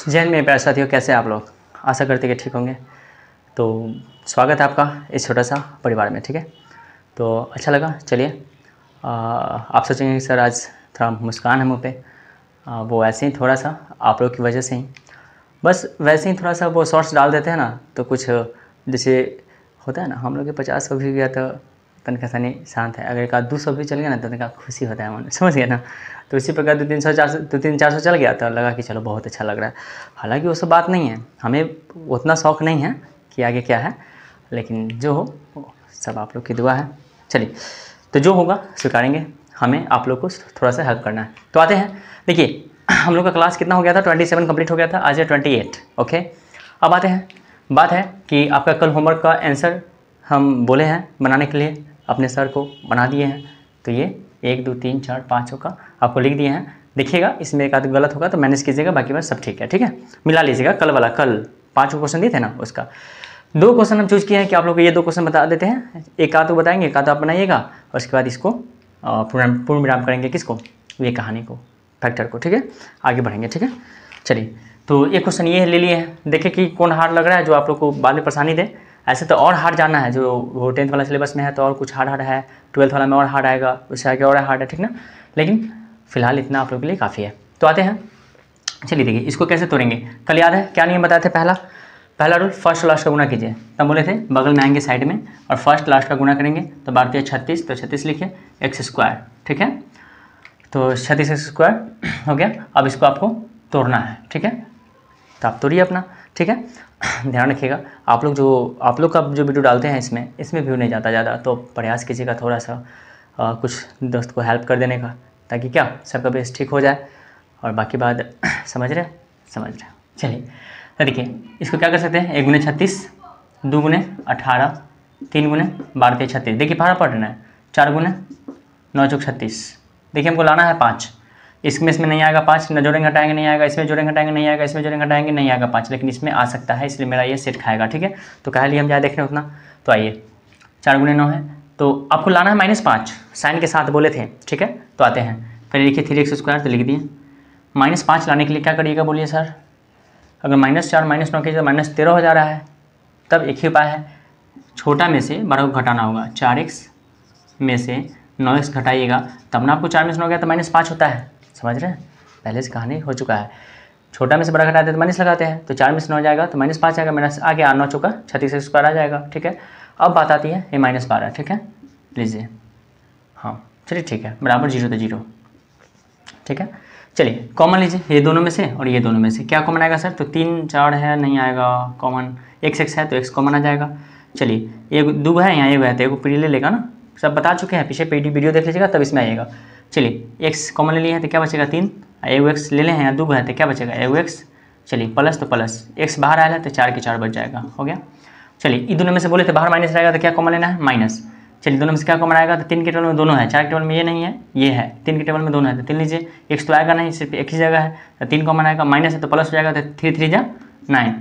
जय हिंद मेरे प्यारे साथियों, कैसे हैं आप लोग। आशा करते कि ठीक होंगे। तो स्वागत है आपका इस छोटा सा परिवार में। ठीक है, तो अच्छा लगा। चलिए, आप सोचेंगे कि सर आज थोड़ा मुस्कान है मुँह पे, वो ऐसे ही थोड़ा सा आप लोग की वजह से ही, बस वैसे ही थोड़ा सा वो शॉर्ट्स डाल देते हैं ना, तो कुछ जैसे होता है ना, हम लोग के 50 भी गया तो तनका सा नहीं शांत है, अगर एक आध 200 भी चल गया ना तो तनका खुशी होता है मन, समझ गया ना। तो इसी प्रकार 200-300 चल गया तो लगा कि चलो बहुत अच्छा लग रहा है। हालांकि वो सब बात नहीं है, हमें उतना शौक़ नहीं है कि आगे क्या है, लेकिन जो हो वो सब आप लोग की दुआ है। चलिए, तो जो होगा स्वीकारेंगे, हमें आप लोग को थोड़ा सा हेल्प करना है। तो आते हैं, देखिए हम लोग का क्लास कितना हो गया था, 27 कंप्लीट हो गया था, आज है 28। ओके, अब आते हैं, बात है कि आपका कल होमवर्क का आंसर हम बोले हैं बनाने के लिए, अपने सर को बना दिए हैं। तो ये 1 2 3 4 5 का आपको लिख दिए हैं। देखिएगा इसमें एक आध गलत होगा तो मैनेज कीजिएगा, बाकी बात सब ठीक है। ठीक है, मिला लीजिएगा कल वाला, कल 5 क्वेश्चन दिए थे ना, उसका 2 क्वेश्चन हम चूज किए हैं कि आप लोग को ये 2 क्वेश्चन बता देते हैं। एक आध तो बताएंगे, एक आध आप बनाइएगा, और उसके बाद इसको पूर्ण विराम करेंगे। किसको? ये कहानी को, फैक्टर को। ठीक है, आगे बढ़ेंगे। ठीक है, चलिए, तो एक क्वेश्चन ये ले लिए हैं, देखें कि कौन हार्ड लग रहा है जो आप लोग को बाद में परेशानी दे। ऐसे तो और हार्ड जानना है, जो वो 10th वाला सिलेबस में है तो और कुछ हार्ड है, 12th वाला में और हार्ड आएगा, उससे आगे और हार्ड है। ठीक ना, लेकिन फिलहाल इतना आप लोग के लिए काफ़ी है। तो आते हैं, चलिए देखिए इसको कैसे तोड़ेंगे। कल याद है क्या नियम बताए थे? पहला रूल, फर्स्ट लास्ट का गुना कीजिए। तब बोले थे बगल में आएंगे साइड में और फर्स्ट लास्ट का गुना करेंगे तो 12 36, तो 36 लिखिए, एक्स स्क्वायर। ठीक है, तो 36 एक्स स्क्वायर हो गया। अब इसको आपको तोड़ना है। ठीक है, तो आप तोड़िए अपना। ठीक है, ध्यान रखिएगा, आप लोग का जो वीडियो डालते हैं इसमें व्यू नहीं जाता ज़्यादा, तो प्रयास कीजिएगा थोड़ा सा कुछ दोस्त को हेल्प कर देने का, ताकि क्या सबका बेस ठीक हो जाए। और बाकी बात समझ रहे। चलिए, तो देखिए इसको क्या कर सकते हैं, 1 गुने 36, 2 गुने 18, 3 गुने 12 36। देखिए पढ़ना पड़ना है, 4 गुने 9 चौक 36। देखिए हमको लाना है 5, इसमें नहीं आएगा 5, न जोड़ेंगे घटाएंगे नहीं आएगा, इसमें जोड़ेंगे घटाएंगे नहीं आएगा, इसमें जोड़ेंगे घटाएंगे नहीं आएगा 5, लेकिन इसमें आ सकता है, इसलिए मेरा ये सेट खाएगा। ठीक है, तो कह लिए हम क्या देख रहे हैं उतना। तो आइए, 4 गुने 9 है, तो आपको लाना है -5, साइन के साथ बोले थे। ठीक है, तो आते हैं, पहले लिखिए 3x स्क्वायर, तो लिख दिए। -5 लाने के लिए क्या करिएगा बोलिए सर? अगर -4 -9 कीजिए तो -13 हो जा रहा है। तब एक ही उपाय है, छोटा में से बड़ा को घटाना होगा। 4x में से 9x घटाइएगा, तब ना आपको 4 में से 9 गया तो -5 होता है। समझ रहे हैं, पहले से कहानी हो चुका है। छोटा में से बड़ा घटाते हैं तो माइनस लगाते हैं, तो 4 में से 9 जाएगा तो -5 आएगा, माइनस आ गया, 9 चौका 36 स्क्वायर आ जाएगा। ठीक है, अब बात आती है ये -12। ठीक है, लीजिए, हाँ चलिए ठीक है, बराबर 0 तो 0। ठीक है, चलिए कॉमन लीजिए, ये दोनों में से और ये दोनों में से क्या कॉमन आएगा सर? तो 3 4 है, नहीं आएगा कॉमन। x है तो x कॉमन आ जाएगा। चलिए, एक 2 है, यहाँ 1 है तो एक पीढ़ी ले लेगा ना, सब बता चुके हैं, पीछे वीडियो देख लीजिएगा तब इसमें आइएगा। चलिए x कॉमन ले लिए हैं तो क्या बचेगा 3, x ले लें हैं, 2 है तो क्या बचेगा x। चलिए प्लस, तो प्लस x बाहर आया है तो 4 के 4 बच जाएगा, हो गया। चलिए, ये दोनों में से बोले थे बाहर माइनस रहेगा तो क्या कॉमन लेना है? माइनस। चलिए, दोनों में से क्या कॉमन आएगा? तो 3 के टेबल में दोनों है, 4 के टेबल में ये नहीं है, ये है, 3 के टेबल में दोनों है तो 3 लीजिए। x तो आएगा नहीं, सिर्फ एक ही जगह है, तो 3 कॉमन आएगा, माइनस है तो प्लस हो जाएगा, तो 3 3 जा 9,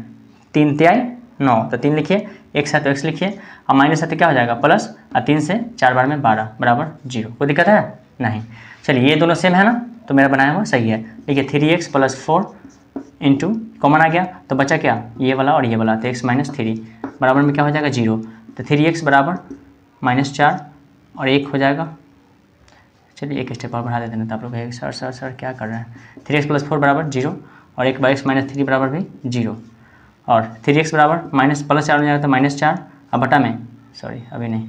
3 3 9, तो 3 लिखिए, x है तो x लिखिए, और माइनस है तो क्या हो जाएगा प्लस, और 3 से 4 बार में 12 बराबर 0। कोई दिक्कत है? नहीं। चलिए, ये दोनों सेम है ना, तो मेरा बनाया हुआ सही है। देखिए 3x + 4 इंटू कॉमन आ गया तो बचा क्या, ये वाला और ये वाला, तो x - 3 बराबर में क्या हो जाएगा 0। तो 3x बराबर -4 और 1 हो जाएगा। चलिए एक स्टेप और बढ़ा देते हैं तो आप लोग सर क्या कर रहे हैं। 3x + 4 बराबर 0 और 1 / x - 3 बराबर भी 0, और 3x बराबर +4 हो जाएगा तो -4 अब बटा में, सॉरी अभी नहीं,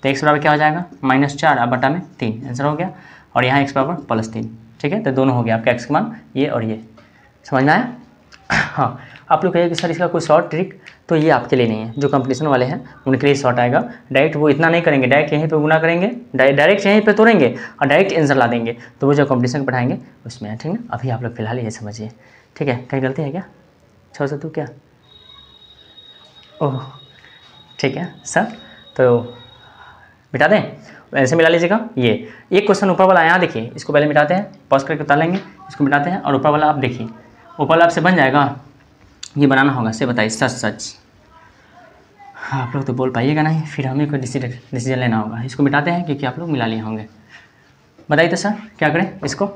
तो x बराबर क्या हो जाएगा -4 अब बटा में 3, आंसर हो गया। और यहाँ x बराबर +3। ठीक है, तो दोनों हो गया आपका x का मान, ये और ये। समझ में आया? हाँ, आप लोग कहिए कि सर इसका कोई शॉर्ट ट्रिक, तो ये आपके लिए नहीं है, जो कंपटीशन वाले हैं उनके लिए शॉर्ट आएगा। डायरेक्ट वो इतना नहीं करेंगे, डायरेक्ट यहीं पे गुना करेंगे, डायरेक्ट यहीं पे तोड़ेंगे और डायरेक्ट आंसर ला देंगे, तो वो जो कंपटीशन पढ़ाएंगे उसमें है। ठीक है, अभी आप लोग फिलहाल ये समझिए। ठीक है, कहीं गलती है क्या? 602 क्या? ओह ठीक है सर, तो मिटा दें, ऐसे मिला लीजिएगा। ये एक क्वेश्चन ऊपर वाला यहाँ देखिए, इसको पहले मिटाते हैं, पॉज करके उतार लेंगे, इसको मिटाते हैं, और ऊपर वाला आप देखिए, ऊपर वाला आपसे बन जाएगा, ये बनाना होगा, से बताइए सच। आप लोग तो बोल पाइएगा नहीं, फिर हमें कोई डिसीजन लेना होगा। इसको मिटाते हैं क्योंकि आप लोग मिला लिए होंगे। बताइए तो सर क्या करें इसको?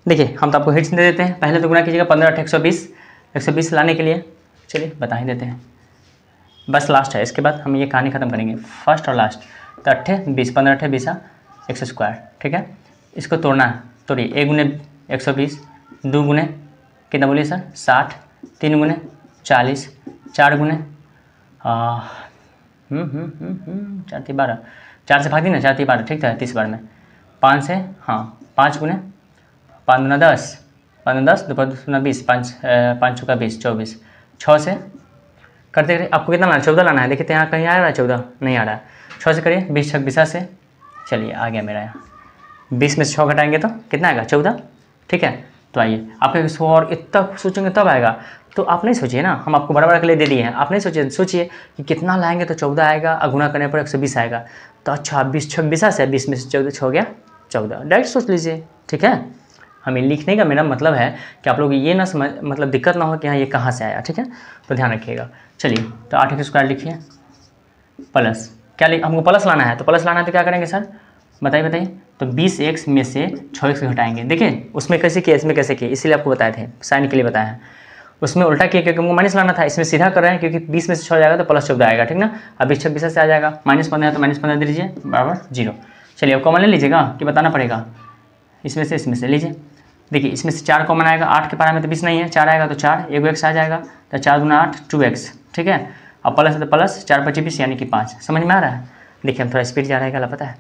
देखिए हम तो आपको हिट्स दे देते हैं। पहले तो गुना कीजिएगा 15 × 8 = 120, 120 लाने के लिए चलिए बता ही देते हैं, बस लास्ट है, इसके बाद हम ये कहानी ख़त्म करेंगे, फर्स्ट और लास्ट। तो 8 20 15 8 20 100 स्क्वायर, ठीक है। इसको तोड़ना है, तोड़िए। 1 गुने 120, 2 गुने कितना बोलिए सर 60, 3 गुने 40, 4 गुने 4 3 12, 4 से भाग दी ना, 4 3 12, ठीक है 30 बार में। 5 से, हाँ 5 गुने 5 गुना 10, 5 गुना 10, 2 गुना 20, 5 चौका 20 24। 6 से करते करिए, आपको कितना लाना है 14 लाना है, देखिए तो यहाँ कहीं आ रहा है 14 नहीं आ रहा है। 6 से करिए, 20 छक 20 से, चलिए आ गया मेरा यहाँ। 20 में से 6 घटाएंगे तो कितना आएगा 14, ठीक है। तो आइए आप इसको और इतना सोचेंगे तब आएगा, तो आप नहीं सोचिए ना, हम आपको बराबर के लिए दे दिए हैं, आप नहीं सोचिए कि कितना लाएंगे तो 14 आएगा और गुना करने पर 120 आएगा। तो अच्छा 20 छक 20 से, 20 में से 14 हो गया 14, डायरेक्ट सोच लीजिए, ठीक है। हमें लिखने का मेरा मतलब है कि आप लोग ये ना समझ, मतलब दिक्कत ना हो कि हाँ ये कहाँ से आया, ठीक है, तो ध्यान रखिएगा। चलिए तो 8x स्क्वायर लिखिए, प्लस क्या हमको प्लस लाना है, तो प्लस लाना है तो क्या करेंगे सर बताइए। तो 20x में से 6x घटाएंगे, देखिए उसमें कैसे किया इसमें कैसे किया, इसीलिए आपको बताए थे, साइन के लिए बताया है। उसमें उल्टा किया क्योंकि हमको माइनस लाना था, इसमें सीधा कर रहे हैं क्योंकि 20 में से 6 जाएगा तो प्लस 14 आएगा, ठीक ना। अब 20 26 से आ जाएगा, -15 तो -15 दे दीजिए बराबर 0। चलिए अब कॉमन ले लीजिएगा कि बताना पड़ेगा, इसमें से लीजिए। देखिए इसमें से 4 कॉमन आएगा, 8 के पारा में तो 20 नहीं है, 4 आएगा तो 4, 1 x आ जाएगा, तो 4 गुना 8 2x, ठीक है। अब प्लस है तो प्लस 4 5 20 यानी कि 5, समझ में आ रहा है। देखिए हम थोड़ा स्पीड जा रहा है, पता है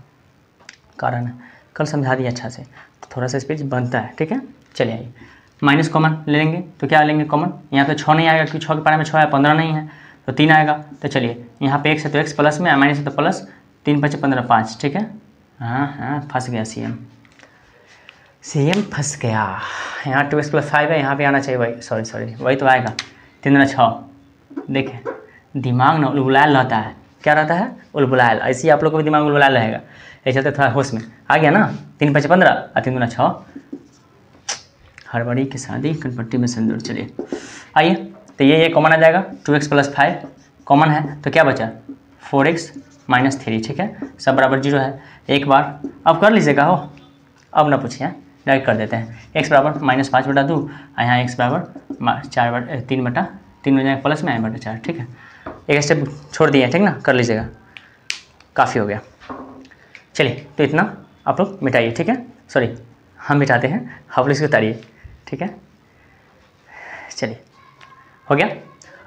कारण कल समझा दिया अच्छा से, तो थोड़ा सा स्पीड बनता है, ठीक है। चलिए आइए माइनस कॉमन ले लेंगे, तो क्या लेंगे कॉमन, यहाँ पे 6 नहीं आएगा क्योंकि 6 के पारा में 6 है, 15 नहीं है तो 3 आएगा। तो चलिए यहाँ पे x है तो x प्लस में, माइनस है तो प्लस, 3 5 15 5, ठीक है। हाँ फंस गया CM फंस गया। यहाँ 2x + 5 है, यहाँ पे आना चाहिए वही, सॉरी वही तो आएगा 3 दूना 6। देखें दिमाग ना उलबुलायल रहता है, क्या रहता है उलबुलायल, ऐसे ही आप लोग को भी दिमाग उलबुलायल रहेगा, ऐसे चलते थोड़ा होश में आ गया ना। 3 5 15 और 3 दूना 6, हड़बड़ी की शादी कनपट्टी में सिंदूर। चलिए आइए तो ये कॉमन आ जाएगा, 2x + 5 कॉमन है तो क्या बचा 4x - 3, ठीक है, सब बराबर 0 है। एक बार अब कर लीजिएगा हो, अब ना पूछिए डायरेक्ट कर देते हैं। x बराबर -5/2 और यहाँ x बराबर 3 हो जाएगा प्लस में i/4, ठीक है। एक स्टेप छोड़ दिए, ठीक ना, कर लीजिएगा, काफ़ी हो गया। चलिए तो इतना आप लोग मिटाइए, ठीक है, सॉरी हम मिटाते हैं, आप लोग इसको उतारिए, ठीक है। चलिए हो गया,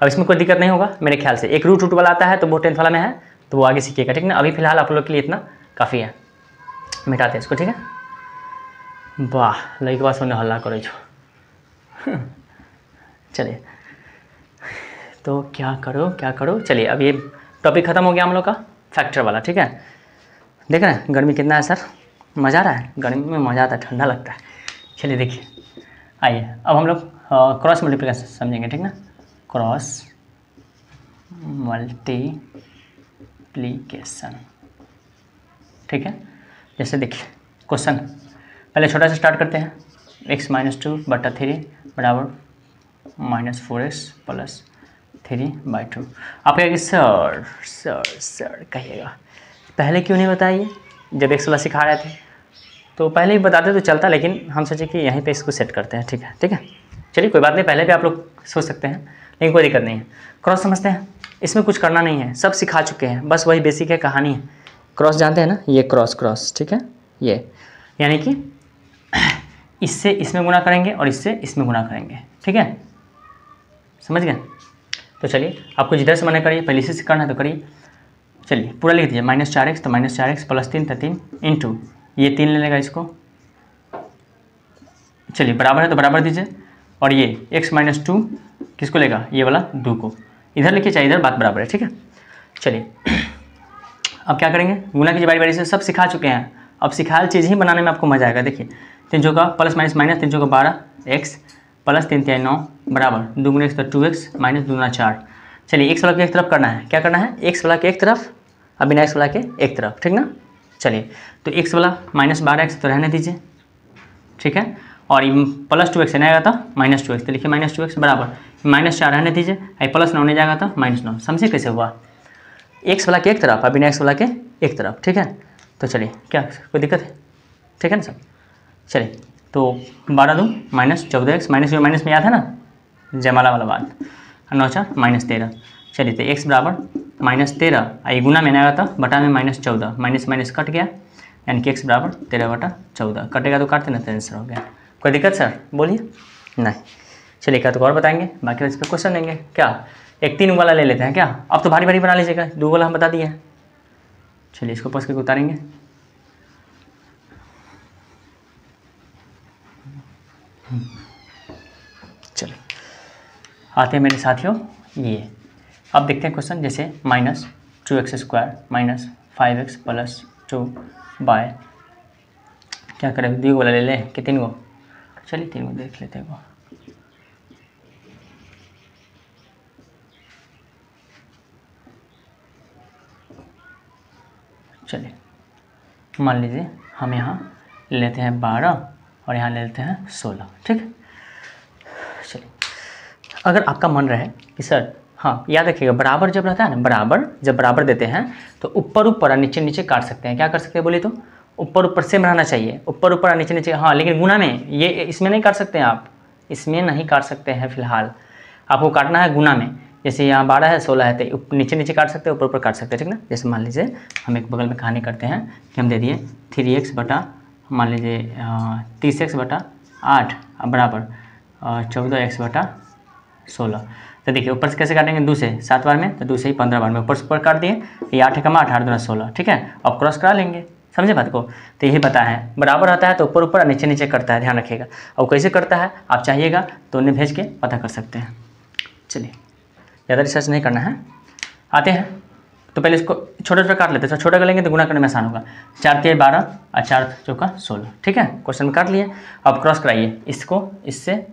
अब इसमें कोई दिक्कत नहीं होगा मेरे ख्याल से। एक रूट वाला आता है तो वो 10th वाला में है, तो वो आगे सीखिएगा, ठीक ना। अभी फिलहाल आप लोग के लिए इतना काफ़ी है, मिटाते हैं इसको, ठीक है। वाह लड़की बात सुनने हल्ला करो जो चलिए तो क्या करो। चलिए अब ये टॉपिक ख़त्म हो गया हम लोग का फैक्टर वाला, ठीक है। देख रहे हैं गर्मी कितना है सर, मज़ा आ रहा है, गर्मी में मज़ा आता है, ठंडा लगता है। चलिए देखिए आइए अब हम लोग क्रॉस मल्टीप्लिकेशन समझेंगे, ठीक ना। क्रॉस मल्टीप्लिकेशन, ठीक है। जैसे देखिए क्वेश्चन पहले छोटा सा स्टार्ट करते हैं, x - 2/3 बराबर -4x + 3/2। आप कहेंगे सर कहिएगा पहले क्यों नहीं बताइए, जब x वाला सिखा रहे थे तो पहले ही बताते तो चलता, लेकिन हम सोचे कि यहीं पे इसको सेट करते हैं, ठीक है। चलिए कोई बात नहीं, पहले भी आप लोग सोच सकते हैं, लेकिन कोई दिक्कत नहीं है। क्रॉस समझते हैं, इसमें कुछ करना नहीं है, सब सिखा चुके हैं, बस वही बेसिक है, कहानी है। क्रॉस जानते हैं ना, ये क्रॉस, ठीक है, ये यानी कि इससे इसमें गुना करेंगे और इससे इसमें गुना करेंगे, ठीक है, समझ गए। तो चलिए आपको जिधर से मना करिए, पहले से करना है तो करिए। चलिए पूरा लिख दीजिए, -4x तो -4x + 3 तो 3 इंटू ये 3 ले लेगा इसको, चलिए बराबर है तो बराबर दीजिए, और ये x - 2 किसको लेगा, ये वाला 2 को इधर लिखिए, चाहे इधर, बात बराबर है, ठीक है। चलिए अब क्या करेंगे, गुना कीजिए बारी से, सब सिखा चुके हैं, अब सिखाल चीज़ ही बनाने में आपको मजा आएगा। देखिए 3 चौका प्लस माइनस माइनस, 3 चौका 12x + 3 3 9 बराबर 2 × x तो 2x - 2 × 4। चलिए x वाला के एक तरफ करना है, क्या करना है, x वाला के एक तरफ और बिना x वाला के एक तरफ, ठीक ना। चलिए तो x वाला -12x तो रहने दीजिए, ठीक है, और प्लस 2x नहीं आएगा तो -2x, तो लिखिए -2x बराबर -4 रहने दीजिए, +9 नहीं जाएगा तो -9। समझिए कैसे हुआ, x वाला के एक तरफ और बिना x वाला के एक तरफ, ठीक है। तो चलिए क्या कोई दिक्कत है, ठीक है ना सब। चलिए तो 12 दूँ -14x, माइनस में याद है ना, जयमाला वाला बात, 9 4 -13। चलिए तो x बराबर -13, ये गुना में आएगा तो बटा में -14, माइनस माइनस कट गया, यानी कि x बराबर 13/14। कटेगा तो काटते ना, तो आंसर हो गया। कोई दिक्कत सर? बोलिए। नहीं। चलिए क्या तो और बताएंगे, बाकी इस पर क्वेश्चन देंगे क्या? एक 3 वाला ले लेते हैं क्या? अब तो भारी भारी बना लीजिएगा, 2 वाला हम बता दिए हैं। चलिए इसको पोस्ट करके उतारेंगे। चलिए आते हैं मेरे साथियों, ये अब देखते हैं क्वेश्चन। जैसे -2x² -5x + 2 बाय, क्या करें, 2 वाला ले लें कि 3 गो? चलिए 3 गो देख लेते हैं। चलिए मान लीजिए हम यहाँ लेते हैं 12 और यहाँ ले लेते हैं 16, ठीक है। चलिए अगर आपका मन रहे कि सर, हाँ याद रखिएगा, बराबर जब रहता है ना, बराबर जब बराबर देते हैं तो ऊपर ऊपर और नीचे नीचे काट सकते हैं। क्या कर सकते हैं बोलिए तो? ऊपर ऊपर सेम रहना चाहिए, ऊपर ऊपर और नीचे नीचे। हाँ लेकिन गुना में ये इसमें नहीं काट सकते हैं आप, इसमें नहीं काट सकते हैं फिलहाल। आपको काटना है गुना में। जैसे यहाँ 12 है 16 है, तो नीचे नीचे काट सकते हैं, ऊपर ऊपर काट सकते हैं, ठीक ना। जैसे मान लीजिए हम एक बगल में कहानी करते हैं कि हम दे दिए 3x बटा, मान लीजिए 30x/8 बराबर 14x/16। तो देखिए ऊपर से कैसे काटेंगे, 2 से 7 बार में, तो 2 से ही 15 बार में ऊपर से ऊपर काट दिए। ये 8 × 8 8 दूना 16, ठीक है। अब क्रॉस करा लेंगे, समझे बात को। तो यही पता है, बराबर आता है तो ऊपर ऊपर और नीचे नीचे करता है, ध्यान रखिएगा। और कैसे करता है आप चाहिएगा तो उन्हें भेज के पता कर सकते हैं। चलिए ज़्यादा रिसर्च नहीं करना है, आते हैं। तो पहले इसको छोटा छोटा काट लेते हैं, छोटा कर लेंगे तो गुना करने में आसान होगा। 4 × 12 और 4 × 4 = 16, ठीक है। क्वेश्चन में काट लिए। अब क्रॉस कराइए, इसको इससे,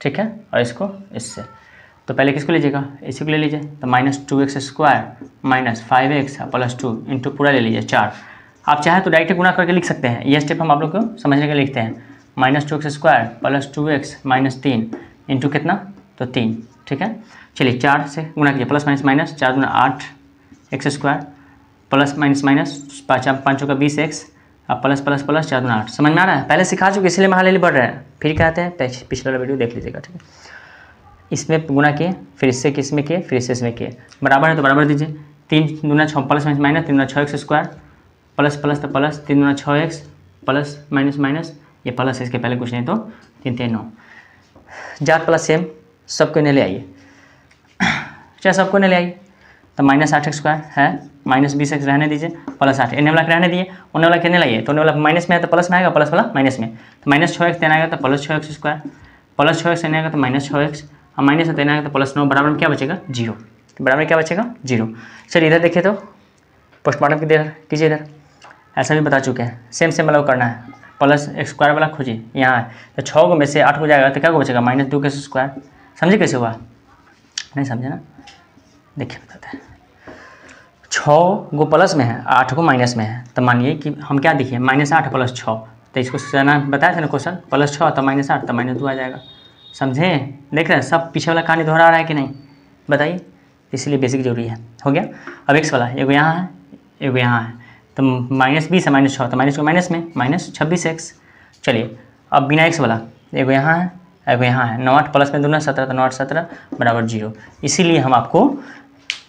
ठीक है, और इसको इससे। तो पहले किसको लीजिएगा, इसी को ले लीजिए। तो -2x² -5x + 2 इंटू पूरा ले लीजिए 4। आप चाहे तो डायरेक्ट गुना करके लिख सकते हैं, ये स्टेप हम आप लोग को समझने के लिए लिखते हैं। -2x² + 2x -3 इंटू कितना, तो 3, ठीक है। चलिए 4 से गुना कीजिए, प्लस माइनस माइनस, 4 दूना 8x² प्लस माइनस माइनस 5 का 20x अब प्लस प्लस प्लस 4 दूना 8। समझ में आ रहा है? पहले सिखा चुके इसलिए महालेली बढ़ रहा है। फिर कहते हैं पिछला वीडियो देख लीजिएगा, ठीक है। इसमें गुना किए, फिर इससे किसमें किए, फिर इससे इसमें किए। बराबर है तो बराबर दीजिए। 3 दूना 6 प्लस माइनस माइनस, 3 दूना 6x² प्लस प्लस तो प्लस, 3 दूना 6x प्लस माइनस माइनस, ये प्लस इसके पहले कुछ नहीं तो 3 3 9। जात प्लस सेम सबको इन्हें ले आइए, चाहे सबको इन्हें ले आइए। तो -8x² है, -20x रहने दीजिए, प्लस 8 इन्हें वाला रहने दिए, उन्हें वाला कितने लाइए, तो उन्हें वाला माइनस में है तो प्लस में आएगा, प्लस वाला माइनस में। तो -6x देना आएगा तो प्लस 6x², प्लस 6x देना आएगा तो -6x, और माइनस से देना आएगा तो +9, बराबर में क्या बचेगा 0। तो बराबर में क्या बचेगा 0। चलिए इधर देखिए तो पोस्टमार्टम की देर कीजिए, इधर ऐसा भी बता चुके हैं। सेम सेम वाला करना है, +x² वाला खोजिए यहाँ है। तो 6 को में से 8 को जाएगा तो क्या को बचेगा -2x²। समझे कैसे हुआ? नहीं समझे ना? देखिए बताते हैं। 6 को प्लस में है, 8 को माइनस में है। तो मानिए कि हम क्या देखिए, -8 + 6, तो इसको जाना बताया था ना क्वेश्चन, +6 तो -8 तो -2 आ जाएगा। समझे? देख रहे हैं सब पीछे वाला कहानी दोहरा रहा है कि नहीं, बताइए। इसलिए बेसिक जरूरी है। हो गया। अब x वाला एगो यहाँ है, एगो यहाँ है, तो -20 है -6, तो माइनस को माइनस में -26x। चलिए अब बिना x वाला एगो यहाँ है, एगो यहाँ है। 9 8 प्लस में दूना 17, तो 9 8 17 बराबर 0। इसीलिए हम आपको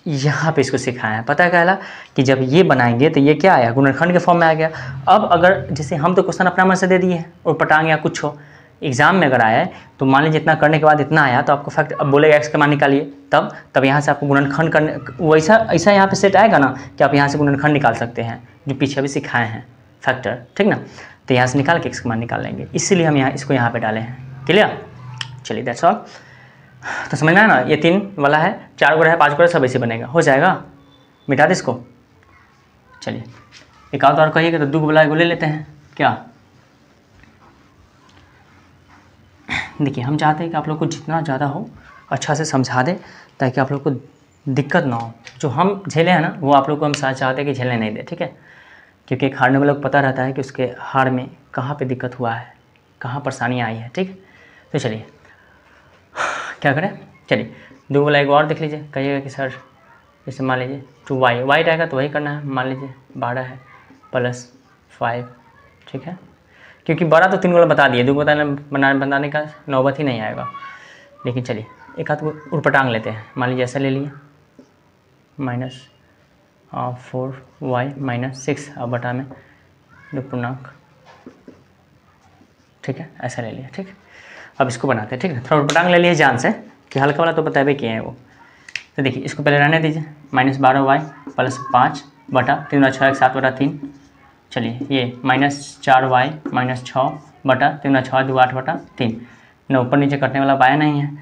यहाँ पे इसको सिखाया है। पता है क्या कि जब ये बनाएंगे तो ये क्या आया, गुणनखंड के फॉर्म में आ गया। अब अगर जैसे हम तो क्वेश्चन अपना मन से दे दिए और पटांग या कुछ हो, एग्जाम में अगर आया है तो मान लीजिए इतना करने के बाद इतना आया, तो आपको फैक्ट अब बोलेगा x का मान निकालिए, तब यहाँ से आपको गुणनखंड करने वैसा ऐसा यहाँ पे सेट आएगा ना कि आप यहाँ से गुणनखंड निकाल सकते हैं, जो पीछे अभी सिखाए हैं फैक्टर, ठीक ना। तो यहाँ से निकाल के x का मान निकाल लेंगे, इसीलिए हम यहाँ इसको यहाँ पे डाले हैं। क्लियर? चलिए दैट्स ऑल। तो समझ में आया ना, ये 3 वाला है, 4 को है, 5 को है, सब ऐसे बनेगा, हो जाएगा। मिटा दे इसको। चलिए एक आध और कहिएगा तो 2 वाला एगो ले लेते हैं क्या। देखिए हम चाहते हैं कि आप लोग को जितना ज़्यादा हो अच्छा से समझा दे, ताकि आप लोग को दिक्कत ना हो। जो हम झेले हैं ना वो आप लोग को हम चाहते हैं कि झेलने नहीं दे, ठीक है। क्योंकि एक हारने वाले को पता रहता है कि उसके हार में कहाँ पे दिक्कत हुआ है, कहाँ परेशानियाँ आई है, ठीक। तो चलिए क्या करें, चलिए 2 वाला एक और देख लीजिए। कहिएगा कि सर जैसे मान लीजिए 2y वाइट आएगा तो वही करना है। मान लीजिए 12 है +5, ठीक है। क्योंकि 12 तो 3 वाला बता दिए, 2 बताने बनाने का नौबत ही नहीं आएगा। लेकिन चलिए एक हाथ को उड़पटांग लेते हैं। मान लीजिए ऐसा ले लिया, -4y - 6 अब बटा में 2 पूर्णांक, ठीक है, ऐसा ले लिया। ठीक, अब इसको बनाते हैं। ठीक है, थोड़ा उड़पटांग ले लिया जान से कि हल्का वाला तो बताए किए हैं वो। तो देखिए इसको पहले रहने दीजिए, -12y + 5 बटा 3 × 6 = 7 बटा 3। चलिए ये -4y - 6 बटा 3 × 6 = 8 बटा 3। न ऊपर नीचे कटने वाला पाया नहीं है।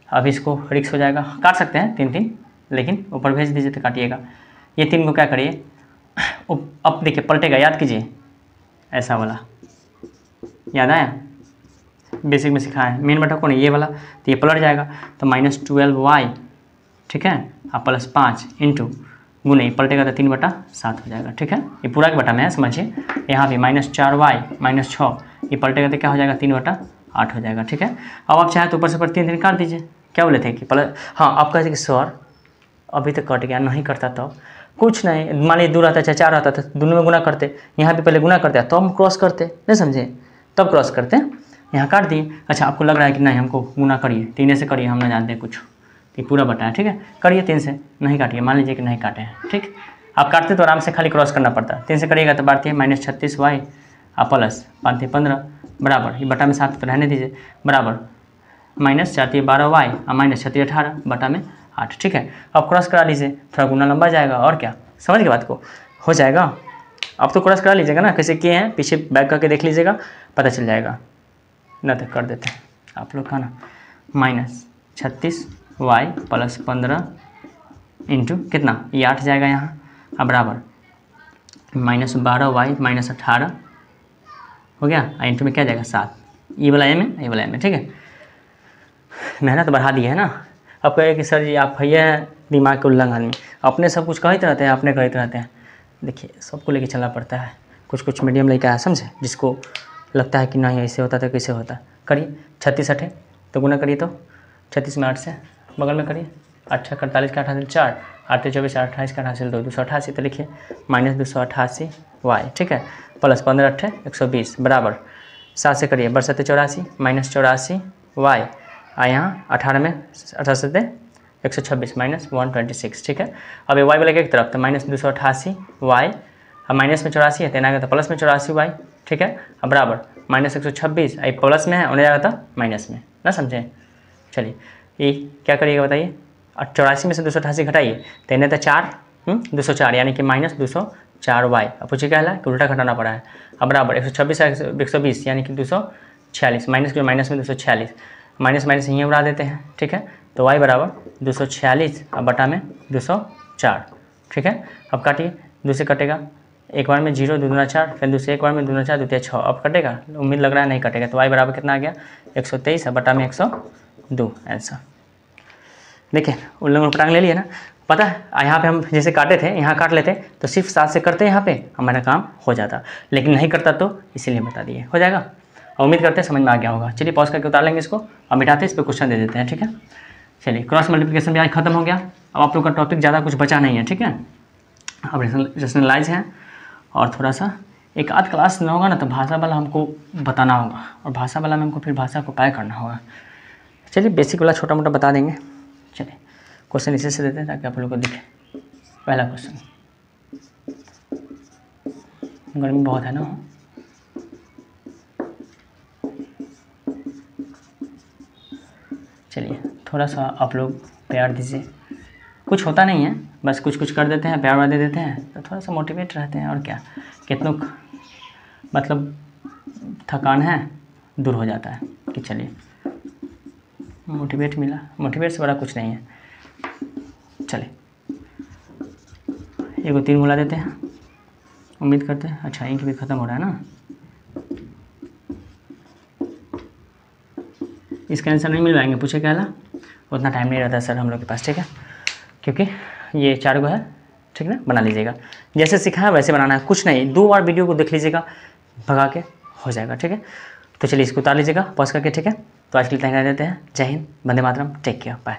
अब इसको रिक्स हो जाएगा, काट सकते हैं 3 लेकिन ऊपर भेज दीजिए तो काटिएगा। ये 3 को क्या करिए, अब देखिए पलटेगा, याद कीजिए ऐसा वाला, याद आया, बेसिक में सिखाया है। मेन बटा कौन है, ये वाला, तो ये पलट जाएगा। तो -12y, ठीक है, अब +5 इंटू गुने पलटेगा तो 3/7 हो जाएगा। ठीक है, ये पूरा के बटा में है, समझिए। यहाँ भी -4y - 6 ये पलटेगा तो क्या हो जाएगा, 3/8 हो जाएगा। ठीक है, अब आप चाहे तो ऊपर से ऊपर 3 काट दीजिए। क्या बोले थे कि हाँ, आप कहते कि सर अभी तक कट गया, नहीं करता तो कुछ नहीं, मान लीजिए 2 रहता चाहे 4 रहता तो दोनों में गुना करते, यहाँ भी पहले गुना करते तो हम क्रॉस करते, नहीं समझे, तब क्रॉस करते। यहाँ काट दिए। अच्छा, आपको लग रहा है कि नहीं हमको गुना करिए, 3 से करिए, हम ना जानते कुछ, ये पूरा बटा है। ठीक है, करिए 3 से, नहीं काटिए, मान लीजिए कि नहीं काटे हैं। ठीक, आप काटते तो आराम से खाली क्रॉस करना पड़ता है। 3 से करिएगा तो बात है -36y + 5 × 15 बराबर, ये बटा में 7 तो रहने दीजिए, बराबर -4 × 12y - 6 × 18 बटा में 8। ठीक है, अब क्रॉस करा लीजिए, थोड़ा गुना लंबा जाएगा और क्या, समझ के बात को, हो जाएगा। अब तो क्रॉस करा लीजिएगा ना, कैसे किए हैं, पीछे बैक करके देख लीजिएगा, पता चल जाएगा। ना तो कर देते हैं आप लोग का ना, -36y + 15 इंटू कितना, ये 8 जाएगा यहाँ, अब बराबर -12y - 18 हो गया, इंटू में क्या जाएगा 7, ये वाला m है, ये वाला m है। ठीक है, मेहनत बढ़ा दी है ना। अब कहे कि सर जी आप भैया हैं दिमाग के उल्लंघन आदमी, अपने सब कुछ कहते रहते हैं, अपने कहते रहते हैं। देखिए सबको लेके चलना पड़ता है, कुछ मीडियम लेके आया, समझे, जिसको लगता है कि नहीं ऐसे होता तो कैसे होता। करिए 36 8 तो गुना करिए, तो 36 में 8 से बगल में करिए, 8 × 48 का 8 4, 8 × 24 28 का 8 2 288, तो लिखिए -288y। ठीक है, + 15 8 120 बराबर 7 से करिए, बर 7 84 -84y, यहाँ 18 में 18 से 126 -126। ठीक है, अब ये y वाले एक तरफ, तो -288y, अब माइनस में 84 है, तेना गया तो प्लस में 84y। ठीक है, अब बराबर -126, आई प्लस में है, उन्हें जाएगा तो माइनस में, ना समझे। चलिए ये क्या करिएगा बताइए, 84 में से 288 घटाइए, तेने तो 4 204 यानी कि -204y। अब पूछिए क्या है कि उल्टा घटाना पड़ा है। अब बराबर 126 120 यानी कि 246, माइनस में 246, माइनस यहीं उड़ा देते हैं। ठीक है, तो y बराबर 246 अब बटा में 204। ठीक है, अब काटिए, 2 से कटेगा, एक बार में 0 2 दूना 4, फिर दूसरे एक बार में 2 दूना 4 2 6, अब कटेगा, उम्मीद लग रहा है नहीं कटेगा। तो y बराबर कितना आ गया 123 अब बटा में 102 आंसर। देखिए उल्लंघन पटांग ले लिया ना, पता है यहाँ पे हम जैसे काटे थे, यहाँ काट लेते तो सिर्फ 7 से करते यहाँ पे हमारा काम हो जाता, लेकिन नहीं करता तो इसीलिए बता दिए, हो जाएगा। और उम्मीद करते हैं समझ में आ गया होगा। चलिए पॉज करके उतार लेंगे इसको और मिटाते इस पर क्वेश्चन दे देते हैं। ठीक है, चलिए क्रॉस मल्टीप्लिकेशन भी आज खत्म हो गया। अब आप लोग का टॉपिक ज़्यादा कुछ बचा नहीं है। ठीक है, अब रेशनलाइज है और थोड़ा सा एक आध क्लास न होगा ना तो भाषा वाला हमको बताना होगा, और भाषा वाला में हमको फिर भाषा को काय करना होगा। चलिए बेसिक वाला छोटा मोटा बता देंगे। चलिए क्वेश्चन इसी से देते हैं ताकि आप लोग को दिखे। पहला क्वेश्चन, गर्मी बहुत है ना, चलिए थोड़ा सा आप लोग प्यार दीजिए, कुछ होता नहीं है, बस कुछ कर देते हैं, प्यार दे देते हैं तो थोड़ा सा मोटिवेट रहते हैं, और क्या, कितनों मतलब थकान है दूर हो जाता है कि चलिए मोटिवेट मिला, मोटिवेट से बड़ा कुछ नहीं है। चलिए एगो 3 बुला देते हैं, उम्मीद करते हैं। अच्छा इंक भी ख़त्म हो रहा है ना, इसका आंसर नहीं मिल पाएंगे, पूछे क्या ला, उतना टाइम नहीं रहता सर हम लोग के पास। ठीक है, क्योंकि ये 4 गो है। ठीक है ना, बना लीजिएगा जैसे सिखाया वैसे बनाना है, कुछ नहीं, 2 बार वीडियो को देख लीजिएगा, भगा के हो जाएगा। ठीक है, तो चलिए इसको उतार लीजिएगा पॉज करके। ठीक है, तो आज के लिए तैयार देते हैं। जय Hind, Vande Mataram, take care, bye.